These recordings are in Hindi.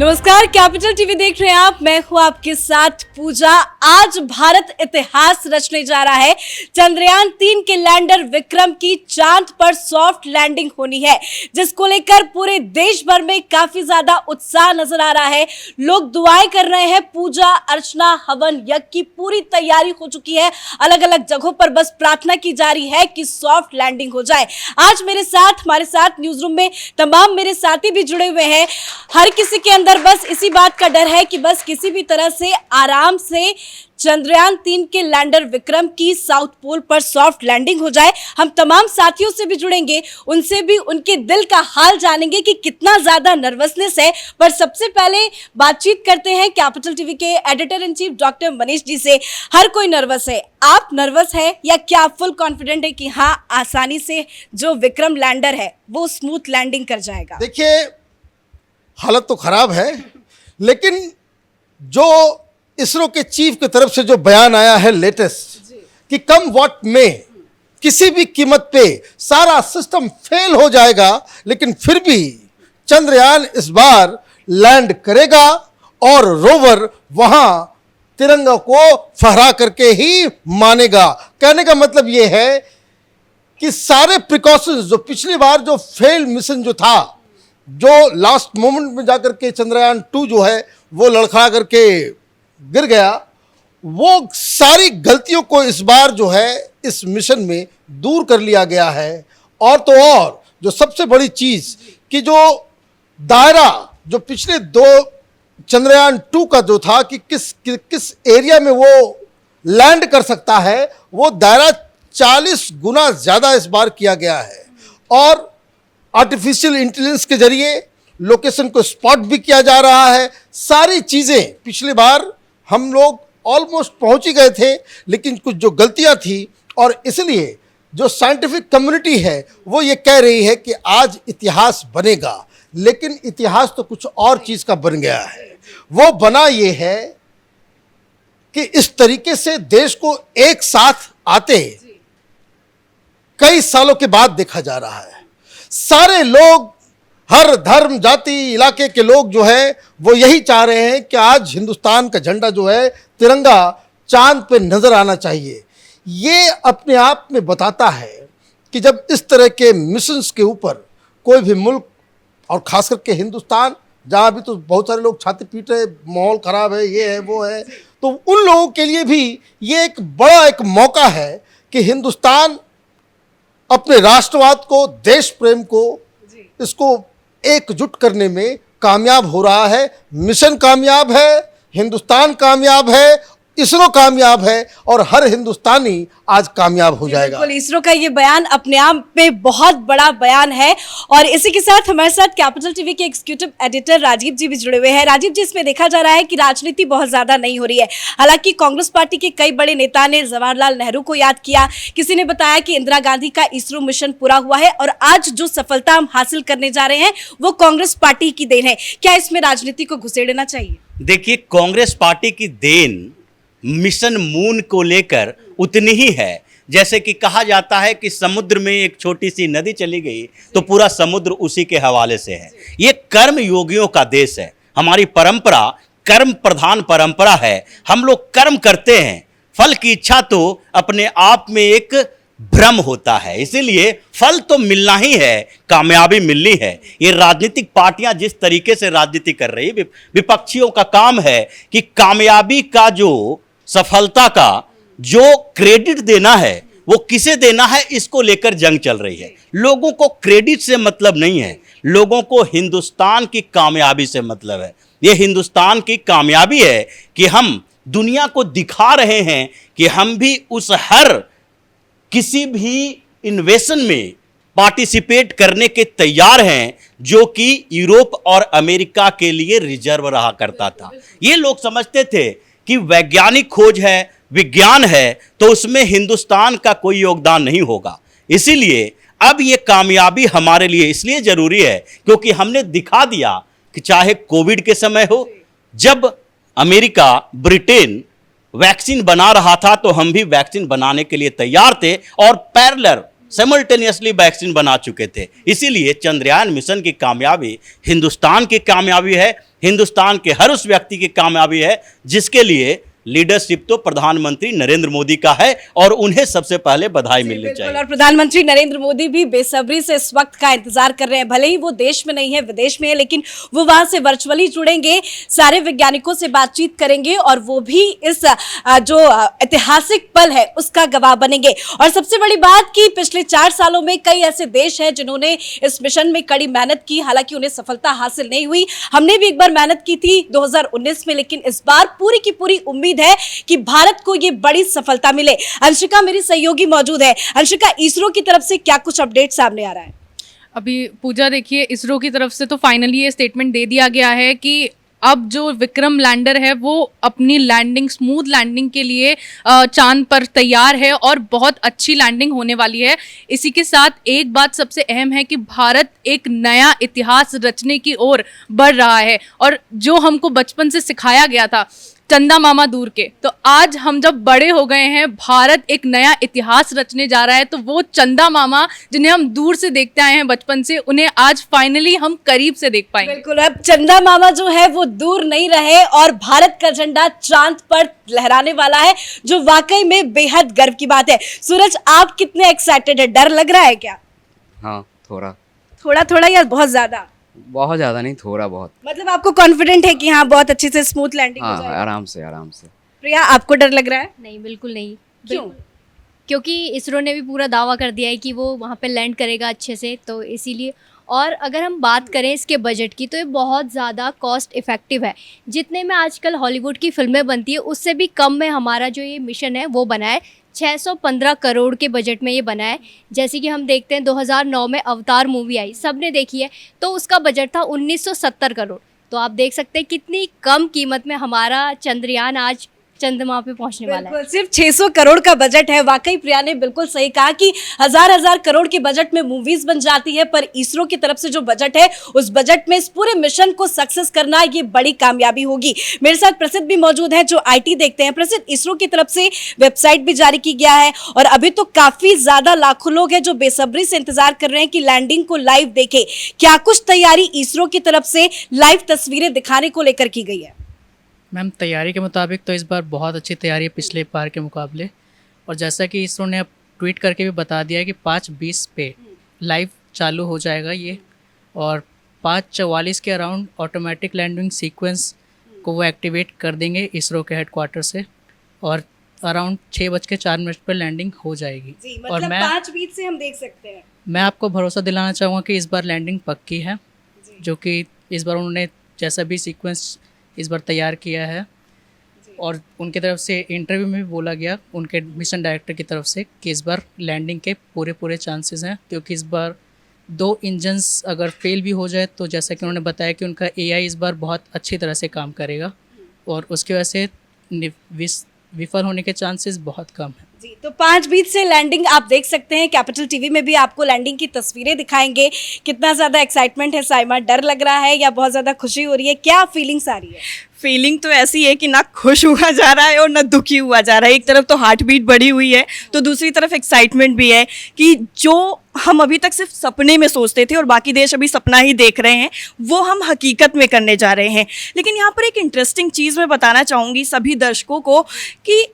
नमस्कार, कैपिटल टीवी देख रहे हैं आप। मैं हूं आपके साथ पूजा। आज भारत इतिहास रचने जा रहा है। चंद्रयान-3 के लैंडर विक्रम की चांद पर सॉफ्ट लैंडिंग होनी है, जिसको लेकर पूरे देश भर में काफी ज्यादा उत्साह नजर आ रहा है। लोग दुआएं कर रहे हैं। पूजा अर्चना हवन यज्ञ की पूरी तैयारी हो चुकी है। अलग अलग जगहों पर बस प्रार्थना की जा रही है कि सॉफ्ट लैंडिंग हो जाए। आज हमारे साथ न्यूज रूम में तमाम मेरे साथी भी जुड़े हुए हैं। हर किसी के अंदर बस इसी बात का डर है कि बस किसी भी तरह से आराम से चंद्रयान-3 के लैंडर विक्रम की साउथ पोल पर सॉफ्ट लैंडिंग हो जाए। हम तमाम साथियों से भी जुड़ेंगे, उनसे भी उनके दिल का हाल जानेंगे कि कितना ज्यादा नर्वसनेस है। पर सबसे पहले बातचीत करते हैं कैपिटल टीवी के editor in chief doctor Manish ji से। हर कोई नर्वस है, आप नर्वस है या क्या आप फुल कॉन्फिडेंट है कि हाँ, आसानी से जो विक्रम लैंडर है वो स्मूथ लैंडिंग कर जाएगा? देखिए, हालत तो खराब है, लेकिन जो इसरो के चीफ की तरफ से जो बयान आया है लेटेस्ट कि कम व्हाट में किसी भी कीमत पे सारा सिस्टम फेल हो जाएगा, लेकिन फिर भी चंद्रयान इस बार लैंड करेगा और रोवर वहां तिरंगा को फहरा करके ही मानेगा। कहने का मतलब यह है कि सारे प्रिकॉशंस जो पिछली बार जो फेल मिशन जो था, जो लास्ट मोमेंट में जाकर के चंद्रयान-2 जो है वो लड़खड़ा करके गिर गया, वो सारी गलतियों को इस बार जो है इस मिशन में दूर कर लिया गया है। और तो और जो सबसे बड़ी चीज कि जो दायरा जो पिछले दो चंद्रयान-2 का जो था कि किस एरिया में वो लैंड कर सकता है, वो दायरा 40 गुना ज्यादा इस बार किया गया है। और आर्टिफिशियल इंटेलिजेंस के जरिए लोकेशन को स्पॉट भी किया जा रहा है। सारी चीज़ें पिछली बार हम लोग ऑलमोस्ट पहुंच ही गए थे, लेकिन कुछ जो गलतियां थी, और इसलिए जो साइंटिफिक कम्युनिटी है वो ये कह रही है कि आज इतिहास बनेगा। लेकिन इतिहास तो कुछ और चीज़ का बन गया है। वो बना ये है कि इस तरीके से देश को एक साथ आते कई सालों के बाद देखा जा रहा है। सारे लोग, हर धर्म जाति इलाके के लोग जो है वो यही चाह रहे हैं कि आज हिंदुस्तान का झंडा जो है तिरंगा चांद पे नजर आना चाहिए। ये अपने आप में बताता है कि जब इस तरह के मिशंस के ऊपर कोई भी मुल्क, और खास करके हिंदुस्तान, जहाँ भी तो बहुत सारे लोग छाती पीट रहे, माहौल खराब है, ये है वो है, तो उन लोगों के लिए भी ये एक बड़ा एक मौका है कि हिंदुस्तान अपने राष्ट्रवाद को, देश प्रेम को, इसको एकजुट करने में कामयाब हो रहा है। मिशन कामयाब है, हिंदुस्तान कामयाब है, इसरो कामयाब है, और हर हिंदुस्तानी आज कामयाब हो जाएगा। बिल्कुल, इसरो का ये बयान अपने आप में बहुत बड़ा बयान है। और इसी के साथ हमारे साथ कैपिटल टीवी के एग्जीक्यूटिव एडिटर राजीव जी भी जुड़े हुए हैं। राजीव जी, इसमें देखा जा रहा है कि राजनीति बहुत ज्यादा नहीं हो रही है। हालांकि कांग्रेस पार्टी के कई बड़े नेता ने जवाहरलाल नेहरू को याद किया, किसी ने बताया कि इंदिरा गांधी का इसरो मिशन पूरा हुआ है, और आज जो सफलता हम हासिल करने जा रहे हैं वो कांग्रेस पार्टी की देन है। क्या इसमें राजनीति को घुसेड़ना चाहिए? देखिए, कांग्रेस पार्टी की देन मिशन मून को लेकर उतनी ही है जैसे कि कहा जाता है कि समुद्र में एक छोटी सी नदी चली गई तो पूरा समुद्र उसी के हवाले से है। ये कर्म योगियों का देश है। हमारी परंपरा कर्म प्रधान परंपरा है। हम लोग कर्म करते हैं, फल की इच्छा तो अपने आप में एक भ्रम होता है, इसीलिए फल तो मिलना ही है, कामयाबी मिलनी है। ये राजनीतिक पार्टियां जिस तरीके से राजनीति कर रही, विपक्षियों का काम है कि कामयाबी का जो, सफलता का जो क्रेडिट देना है वो किसे देना है, इसको लेकर जंग चल रही है। लोगों को क्रेडिट से मतलब नहीं है, लोगों को हिंदुस्तान की कामयाबी से मतलब है। ये हिंदुस्तान की कामयाबी है कि हम दुनिया को दिखा रहे हैं कि हम भी उस हर किसी भी इन्वेशन में पार्टिसिपेट करने के तैयार हैं जो कि यूरोप और अमेरिका के लिए रिजर्व रहा करता था। ये लोग समझते थे कि वैज्ञानिक खोज है, विज्ञान है, तो उसमें हिंदुस्तान का कोई योगदान नहीं होगा। इसीलिए अब ये कामयाबी हमारे लिए इसलिए जरूरी है क्योंकि हमने दिखा दिया कि चाहे कोविड के समय हो, जब अमेरिका, ब्रिटेन वैक्सीन बना रहा था तो हम भी वैक्सीन बनाने के लिए तैयार थे, और पैरेलल साइमल्टेनियसली वैक्सीन बना चुके थे। इसीलिए चंद्रयान मिशन की कामयाबी हिंदुस्तान की कामयाबी है, हिंदुस्तान के हर उस व्यक्ति की कामयाबी है जिसके लिए लीडरशिप तो प्रधानमंत्री नरेंद्र मोदी का है और उन्हें सबसे पहले बधाई मिलनी चाहिए। और प्रधानमंत्री नरेंद्र मोदी भी बेसब्री से इस वक्त का इंतजार कर रहे हैं। भले ही वो देश में नहीं है, विदेश में है, लेकिन वो वहां से वर्चुअली जुड़ेंगे, सारे वैज्ञानिकों से बातचीत करेंगे और वो भी इस जो ऐतिहासिक पल है उसका गवाह बनेंगे। और सबसे बड़ी बात कि पिछले 4 सालों में कई ऐसे देश हैं जिन्होंने इस मिशन में कड़ी मेहनत की, हालांकि उन्हें सफलता हासिल नहीं हुई। हमने भी एक बार मेहनत की थी 2019 में, लेकिन इस बार पूरी की पूरी उम्मीद है कि भारत को ये बड़ी सफलता मिले। अंशिका मेरी सहयोगी मौजूद है। अंशिका, इसरो की तरफ से क्या कुछ अपडेट सामने आ रहा है? अभी पूजा देखिए, इसरो की तरफ से तो फाइनली ये स्टेटमेंट दे दिया गया है कि अब जो विक्रम लैंडर है वो अपनी लैंडिंग, स्मूथ लैंडिंग के लिए चांद पर तैयार है और बहुत अच्छी लैंडिंग होने वाली है। इसी के साथ एक बात सबसे अहम है कि भारत एक नया इतिहास रचने की ओर बढ़ रहा है और जो हमको बचपन से सिखाया गया था चंदा मामा दूर के, तो आज हम जब बड़े हो गए हैं, भारत एक नया इतिहास रचने जा रहा है। तो वो चंदा मामा जिन्हें हम दूर से देखते आए हैं बचपन से, उन्हें आज फाइनली हम करीब से देख पाएंगे। बिल्कुल, अब चंदा मामा जो है वो दूर नहीं रहे और भारत का झंडा चांद पर लहराने वाला है, जो वाकई में बेहद गर्व की बात है। सूरज, आप कितने एक्साइटेड है? डर लग रहा है क्या? हाँ, थोड़ा थोड़ा थोड़ा या बहुत ज्यादा? बहुत ज़्यादा नहीं, थोड़ा बहुत। मतलब आपको कॉन्फिडेंट है कि हाँ बहुत अच्छे से स्मूथ लैंडिंग हो हाँ, जाएगी? आराम से आराम से। प्रिया, आपको डर लग रहा है? नहीं, बिल्कुल नहीं। क्यों? क्योंकि इसरो ने भी पूरा दावा कर दिया है कि वो वहाँ पे लैंड करेगा अच्छे से, तो इसीलिए। और अगर हम बात करें इसके बजट की, तो ये बहुत ज़्यादा कॉस्ट इफ़ेक्टिव है। जितने में आजकल हॉलीवुड की फिल्में बनती है उससे भी कम में हमारा जो ये मिशन है वो बना है। 615 करोड़ के बजट में ये बना है। जैसे कि हम देखते हैं 2009 में अवतार मूवी आई, सबने देखी है, तो उसका बजट था 1970 करोड़। तो आप देख सकते हैं कितनी कम कीमत में हमारा चंद्रयान आज चंद्रमा पे पहुंचने वाला है। बिल्कुल, सिर्फ 600 करोड़ का बजट है। वाकई प्रिया ने बिल्कुल सही कहा कि हजार करोड़ के बजट में मूवीज बन जाती है, पर इसरो की तरफ से जो बजट है उस बजट में इस पूरे मिशन को सक्सेस करना ये बड़ी कामयाबी होगी। मेरे साथ प्रसिद्ध भी मौजूद है जो आईटी देखते हैं। प्रसिद्ध, इसरो की तरफ से वेबसाइट भी जारी की गया है और अभी तो काफी ज्यादा लाखों लोग हैं जो बेसब्री से इंतजार कर रहे हैं कि लैंडिंग को लाइव देखें। क्या कुछ तैयारी इसरो की तरफ से लाइव तस्वीरें दिखाने को लेकर की गई है? मैम, तैयारी के मुताबिक तो इस बार बहुत अच्छी तैयारी है पिछले बार के मुकाबले। और जैसा कि इसरो ने अब ट्वीट करके भी बता दिया है कि 5:20 पे लाइव चालू हो जाएगा ये, और 5:44 के अराउंड ऑटोमेटिक लैंडिंग सीक्वेंस को वो एक्टिवेट कर देंगे इसरो के हेडक्वार्टर से, और अराउंड 6:04 पर लैंडिंग हो जाएगी। जी, और मतलब मैं 5:20 से हम देख सकते हैं। मैं आपको भरोसा दिलाना चाहूँगा कि इस बार लैंडिंग पक्की है, जो कि इस बार उन्होंने जैसा भी सीक्वेंस इस बार तैयार किया है। और उनकी तरफ से इंटरव्यू में भी बोला गया उनके मिशन डायरेक्टर की तरफ से कि इस बार लैंडिंग के पूरे चांसेस हैं, क्योंकि इस बार 2 इंजन्स अगर फेल भी हो जाए तो जैसा कि उन्होंने बताया कि उनका एआई इस बार बहुत अच्छी तरह से काम करेगा और उसकी वजह से विफल होने के चांसेस बहुत कम हैं। जी, तो 5:20 से लैंडिंग आप देख सकते हैं। कैपिटल टीवी में भी आपको लैंडिंग की तस्वीरें दिखाएंगे। कितना ज़्यादा एक्साइटमेंट है साइमा? डर लग रहा है या बहुत ज़्यादा खुशी हो रही है? क्या फीलिंग्स आ रही है? फीलिंग तो ऐसी है कि ना खुश हुआ जा रहा है और ना दुखी हुआ जा रहा है। एक तरफ तो हार्ट बीट बढ़ी हुई है, तो दूसरी तरफ एक्साइटमेंट भी है कि जो हम अभी तक सिर्फ सपने में सोचते थे और बाकी देश अभी सपना ही देख रहे हैं, वो हम हकीकत में करने जा रहे हैं। लेकिन यहाँ पर एक इंटरेस्टिंग चीज़ मैं बताना चाहूँगी सभी दर्शकों को कि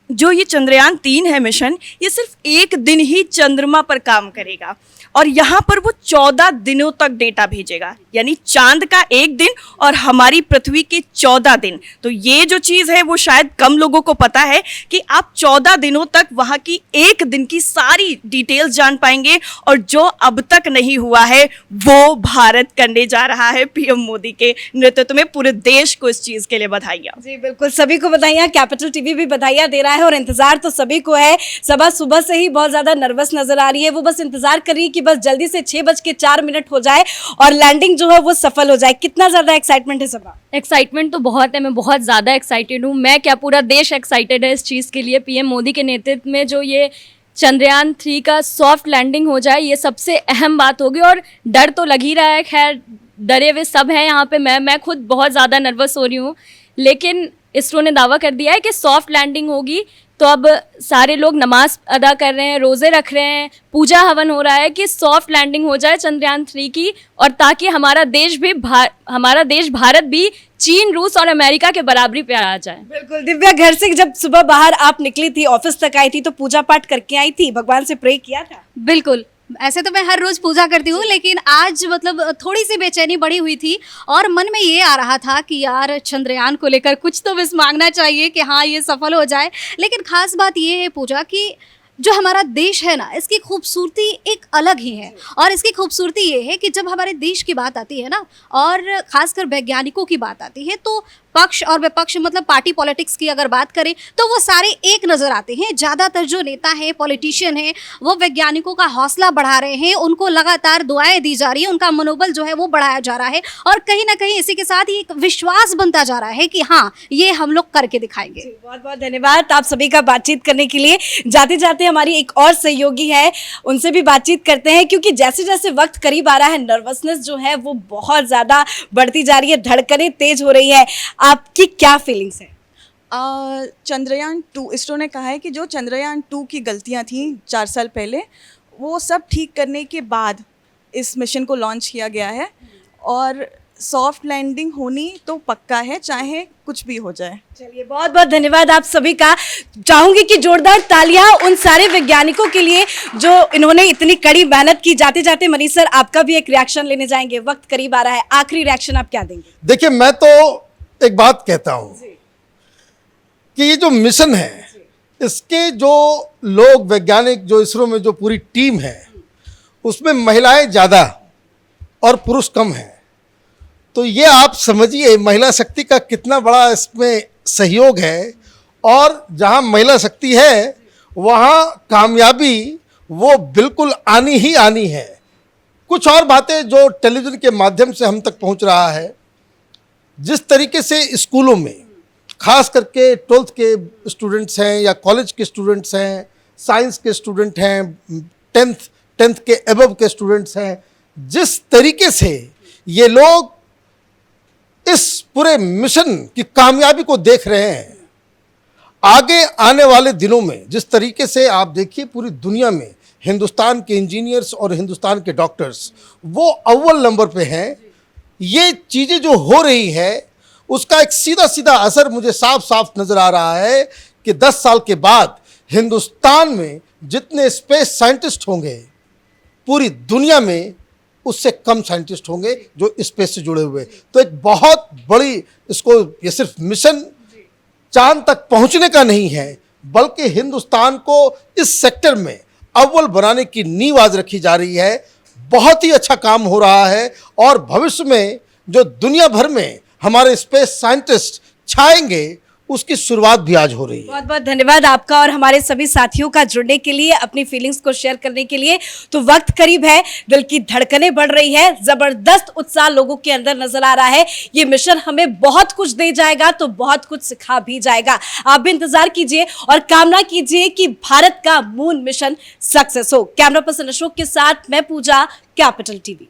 जो ये चंद्रयान 3 है मिशन, ये सिर्फ 1 दिन ही चंद्रमा पर काम करेगा और यहाँ पर वो 14 दिनों तक डेटा भेजेगा, यानी चांद का 1 दिन और हमारी पृथ्वी के 14 दिन। तो ये जो चीज़ है वो शायद कम लोगों को पता है कि आप 14 दिनों तक वहाँ की 1 दिन की सारी डिटेल्स जान पाएंगे, और जो अब तक नहीं हुआ है वो भारत करने जा रहा है। पीएम मोदी के नेतृत्व में पूरे देश को इस चीज़ के लिए बधाइयाँ। जी बिल्कुल, सभी को बधाइयाँ। कैपिटल टीवी भी बधाइयाँ दे रहा है और इंतजार तो सभी को है। सबा सुबह से ही बहुत ज़्यादा नर्वस नजर आ रही है। वो बस इंतजार कर रही है कि बस जल्दी से 6:04 हो जाए और लैंडिंग जो है वो सफल हो जाए। कितना ज़्यादा एक्साइटमेंट है सबा? एक्साइटमेंट तो बहुत है, मैं बहुत ज़्यादा एक्साइटेड हूँ। मैं क्या, पूरा देश एक्साइटेड है इस चीज़ के लिए। पीएम मोदी के नेतृत्व में जो ये चंद्रयान 3 का सॉफ्ट लैंडिंग हो जाए, ये सबसे अहम बात होगी। और डर तो लग ही रहा है, खैर डरे हुए सब हैं यहाँ पे। मैं खुद बहुत ज़्यादा नर्वस हो रही हूँ, लेकिन इसरो ने दावा कर दिया है कि सॉफ्ट लैंडिंग होगी। तो अब सारे लोग नमाज अदा कर रहे हैं, रोज़े रख रहे हैं, पूजा हवन हो रहा है कि सॉफ्ट लैंडिंग हो जाए चंद्रयान 3 की, और ताकि हमारा देश भारत भी चीन, रूस और अमेरिका के बराबरी पे आ जाए। बिल्कुल दिव्या, घर से जब सुबह बाहर आप निकली थी, ऑफिस तक आई थी, तो पूजा पाठ करके आई थी, भगवान से प्रे किया था? बिल्कुल, ऐसे तो मैं हर रोज़ पूजा करती हूँ, लेकिन आज मतलब थोड़ी सी बेचैनी बढ़ी हुई थी और मन में ये आ रहा था कि यार चंद्रयान को लेकर कुछ तो विश मांगना चाहिए कि हाँ ये सफल हो जाए। लेकिन खास बात ये है पूजा कि जो हमारा देश है ना, इसकी खूबसूरती एक अलग ही है। और इसकी खूबसूरती ये है कि जब हमारे देश की बात आती है ना, और खासकर वैज्ञानिकों की बात आती है, तो पक्ष और विपक्ष मतलब पार्टी पॉलिटिक्स की अगर बात करें तो वो सारे एक नज़र आते हैं। ज़्यादातर जो नेता हैं, पॉलिटिशियन हैं, वो वैज्ञानिकों का हौसला बढ़ा रहे हैं, उनको लगातार दुआएं दी जा रही है, उनका मनोबल जो है वो बढ़ाया जा रहा है, और कहीं ना कहीं इसी के साथ ही एक विश्वास बनता जा रहा है कि हाँ ये हम लोग करके दिखाएंगे। बहुत बहुत धन्यवाद आप सभी का बातचीत करने के लिए। जाते जाते हमारी एक और सहयोगी है, उनसे भी बातचीत करते हैं, क्योंकि जैसे जैसे वक्त करीब आ रहा है, नर्वसनेस जो है वो बहुत ज़्यादा बढ़ती जा रही है, धड़कनें तेज हो रही है। आपकी क्या फीलिंग्स है? चंद्रयान 2, इसरो ने कहा है कि जो चंद्रयान 2 की गलतियां थी 4 साल पहले, वो सब ठीक करने के बाद इस मिशन को लॉन्च किया गया है, और सॉफ्ट लैंडिंग होनी तो पक्का है, चाहे कुछ भी हो जाए। चलिए, बहुत बहुत धन्यवाद आप सभी का। चाहूंगी कि जोरदार तालियां उन सारे वैज्ञानिकों के लिए जो इन्होंने इतनी कड़ी मेहनत की। जाते जाते मनीष सर, आपका भी एक रिएक्शन लेने जाएंगे, वक्त करीब आ रहा है, आखिरी रिएक्शन आप क्या देंगे? देखिए, मैं तो एक बात कहता हूं कि ये जो मिशन है, इसके जो लोग वैज्ञानिक, जो इसरो में जो पूरी टीम है, उसमें महिलाएं ज़्यादा और पुरुष कम हैं। तो ये आप समझिए महिला शक्ति का कितना बड़ा इसमें सहयोग है, और जहां महिला शक्ति है वहां कामयाबी वो बिल्कुल आनी ही आनी है। कुछ और बातें जो टेलीविज़न के माध्यम से हम तक पहुंच रहा है, जिस तरीके से स्कूलों में खास करके 12th के स्टूडेंट्स हैं या कॉलेज के स्टूडेंट्स हैं, साइंस के स्टूडेंट हैं, 10th के एबव के स्टूडेंट्स हैं, जिस तरीके से ये लोग इस पूरे मिशन की कामयाबी को देख रहे हैं, आगे आने वाले दिनों में जिस तरीके से आप देखिए पूरी दुनिया में हिंदुस्तान के इंजीनियर्स और हिंदुस्तान के डॉक्टर्स वो अव्वल नंबर पे हैं। ये चीज़ें जो हो रही है उसका एक सीधा सीधा असर मुझे साफ साफ नज़र आ रहा है कि 10 साल के बाद हिंदुस्तान में जितने स्पेस साइंटिस्ट होंगे, पूरी दुनिया में उससे कम साइंटिस्ट होंगे जो स्पेस से जुड़े हुए। तो एक बहुत बड़ी, इसको ये सिर्फ मिशन चांद तक पहुंचने का नहीं है, बल्कि हिंदुस्तान को इस सेक्टर में अव्वल बनाने की नींव आज रखी जा रही है। बहुत ही अच्छा काम हो रहा है, और भविष्य में जो दुनिया भर में हमारे स्पेस साइंटिस्ट छाएंगे, उसकी शुरुआत भी आज हो रही है। बहुत बहुत धन्यवाद आपका और हमारे सभी साथियों का जुड़ने के लिए, अपनी फीलिंग्स को शेयर करने के लिए। तो वक्त करीब है, दिल की धड़कनें बढ़ रही है, जबरदस्त उत्साह लोगों के अंदर नजर आ रहा है। ये मिशन हमें बहुत कुछ दे जाएगा, तो बहुत कुछ सिखा भी जाएगा। आप भी इंतजार कीजिए और कामना कीजिए कि भारत का मून मिशन सक्सेस हो। कैमरा पर्सन अशोक के साथ मैं पूजा, कैपिटल टीवी।